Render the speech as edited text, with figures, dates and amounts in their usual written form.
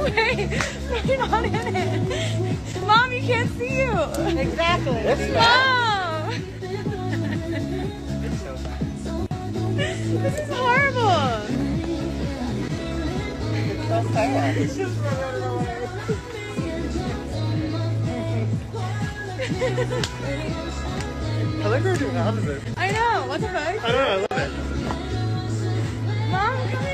Wait, you're not in it. Mom, you can't see you. Exactly. Mom! This is horrible. It's just running away. I like her doing the opposite. I know. What the fuck? I don't know. I love it. Mom, come in.